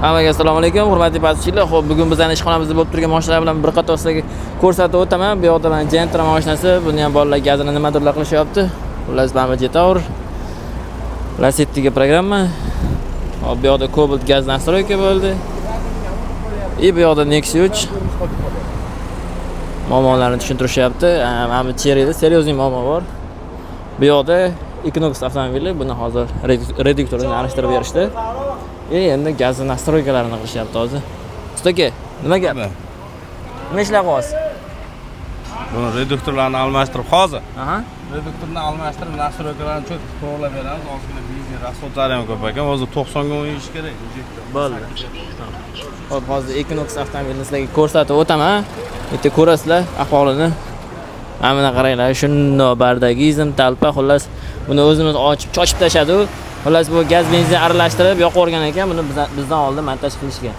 Hammaga assalomu alaykum, hurmatli patruchiylar. Xo'p, bugun bizning ishxonamizda bo'lib turgan mashinalar bilan bir qator sizlarga ko'rsatib o'taman. Bu yoqda mana Gentra mashinasi, buni ham bolalar gazini nimadirlar qilishyapti. Xullas, mana Jetour. Lasettiga programma. Hop, bu yoqda Cobalt gaz nastroyka bo'ldi. Bu yoqda Nexus 3. Muammolarni tushuntirishyapti. Mana Cherry'da seriozli muammo bor. Bu yoqda Equinox avtomobili, buni hozir reduktorini alishtirib berishdi. Endi gaz nastroykalarini qilishyapti hozir. Ustoka, nima gap? Nima ishlayapsiz? Buni reduktorlarni almashtirib hozir. Aha. Reduktorni almashtirib, nastroykalarni cho'tib to'g'rilab beramiz. Ozgina benzin rasxod jarayoni ko'p ekan. Hozir 90 ga o'yish kerak. Bo'ldi. Xo'p, hozir Equinox avtomobilini sizlarga ko'rsatib o'taman. Bitta ko'rasizlar ahvolini. Mana qaranglar, shundoq bardagizm, talpa, xullas buni o'zimiz ochib, chochib tashadi. Xullas bu gaz benzin aralashtirib yoqib o'rgan ekan, buni bizdan oldin montaj qilishgan.